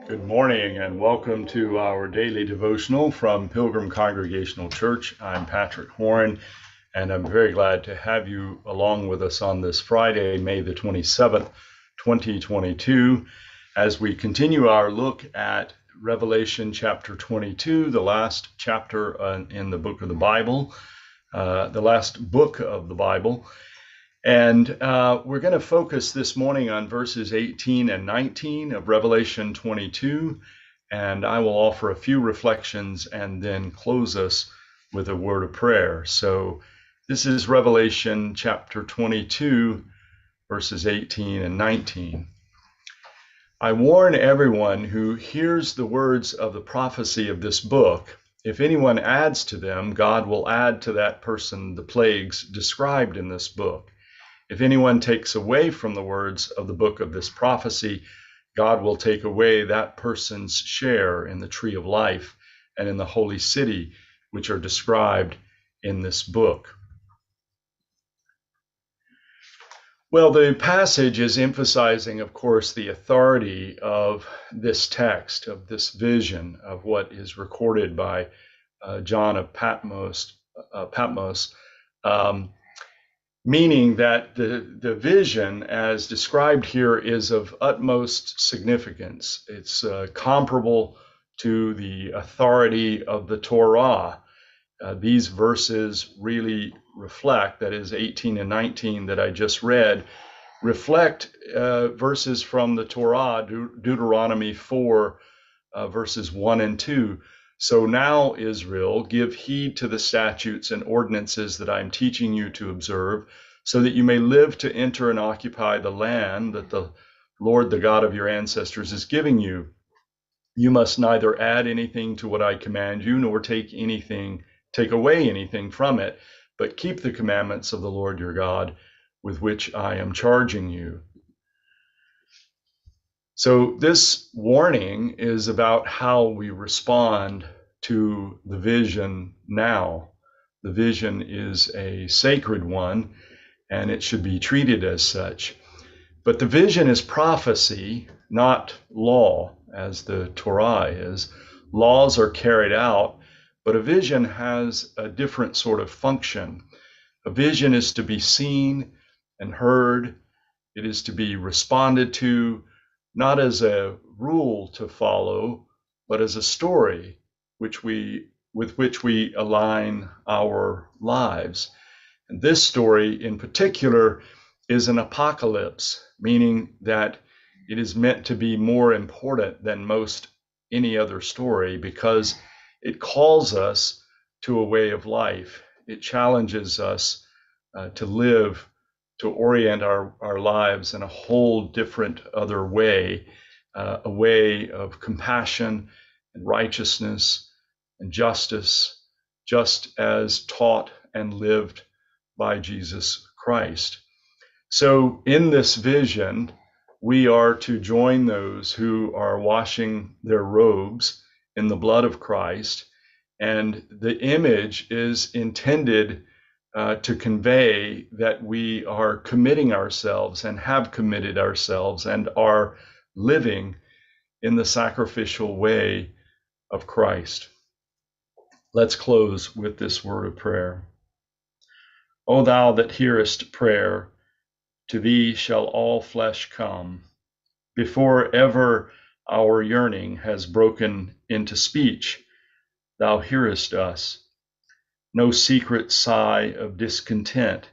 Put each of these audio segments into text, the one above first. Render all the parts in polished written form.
Good morning and welcome to our daily devotional from Pilgrim Congregational Church. I'm Patrick Horn, and I'm very glad to have you along with us on this Friday, May the 27th, 2022, as we continue our look at Revelation chapter 22, the last chapter in the book of the Bible, the last book of the Bible. And we're going to focus this morning on verses 18 and 19 of Revelation 22. And I will offer a few reflections and then close us with a word of prayer. So this is Revelation chapter 22, verses 18 and 19. I warn everyone who hears the words of the prophecy of this book. If anyone adds to them, God will add to that person the plagues described in this book. If anyone takes away from the words of the book of this prophecy, God will take away that person's share in the tree of life and in the holy city, which are described in this book. Well, the passage is emphasizing, of course, the authority of this text, of this vision, of what is recorded by John of Patmos, meaning that the vision as described here is of utmost significance. It's comparable to the authority of the Torah. These verses really reflect, that is 18 and 19 that I just read, reflect verses from the Torah, Deuteronomy 4, verses 1 and 2. So now, Israel, give heed to the statutes and ordinances that I am teaching you to observe, so that you may live to enter and occupy the land that the Lord, the God of your ancestors, is giving you. You must neither add anything to what I command you, nor take away anything from it, but keep the commandments of the Lord your God, with which I am charging you. So this warning is about how we respond to the vision now. The vision is a sacred one, and it should be treated as such. But the vision is prophecy, not law, as the Torah is. Laws are carried out, but a vision has a different sort of function. A vision is to be seen and heard. It is to be responded to, not as a rule to follow, but as a story with which we align our lives. And this story in particular is an apocalypse, meaning that it is meant to be more important than most any other story because it calls us to a way of life. It challenges us to live, to orient our lives in a whole different other way, a way of compassion and righteousness and justice, just as taught and lived by Jesus Christ. So in this vision, we are to join those who are washing their robes in the blood of Christ, and the image is intended to convey that we are committing ourselves and have committed ourselves and are living in the sacrificial way of Christ. Let's close with this word of prayer. O thou that hearest prayer, to thee shall all flesh come. Before ever our yearning has broken into speech, thou hearest us. No secret sigh of discontent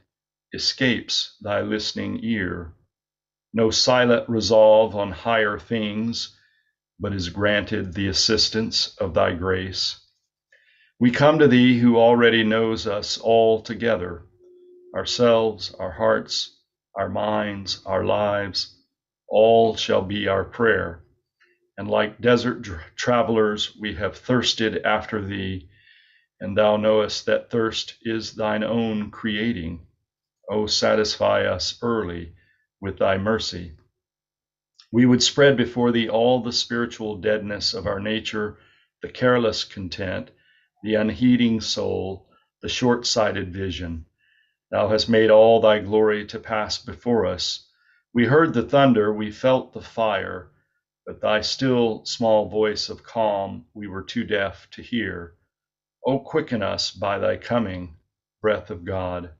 escapes thy listening ear. No silent resolve on higher things, but is granted the assistance of thy grace. We come to thee who already knows us all together, ourselves, our hearts, our minds, our lives, all shall be our prayer. And like desert travelers, we have thirsted after thee, and thou knowest that thirst is thine own creating. O satisfy us early with thy mercy. We would spread before thee all the spiritual deadness of our nature, the careless content, the unheeding soul, the short-sighted vision. Thou hast made all thy glory to pass before us. We heard the thunder, we felt the fire, but thy still small voice of calm we were too deaf to hear. O quicken us by thy coming, breath of God.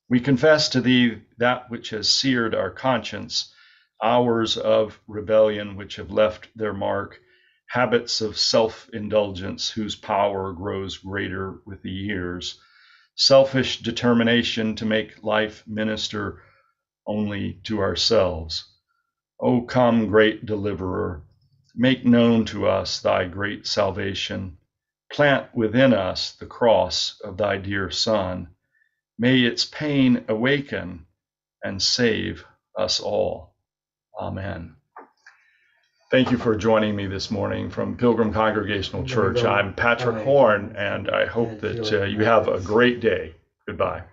We confess to thee that which has seared our conscience, hours of rebellion which have left their mark, habits of self-indulgence whose power grows greater with the years, selfish determination to make life minister only to ourselves. O come, great deliverer, make known to us thy great salvation. Plant within us the cross of thy dear Son. May its pain awaken and save us all. Amen. Thank you for joining me this morning from Pilgrim Congregational Church. I'm Patrick Horn, and I hope that you have a great day. Goodbye.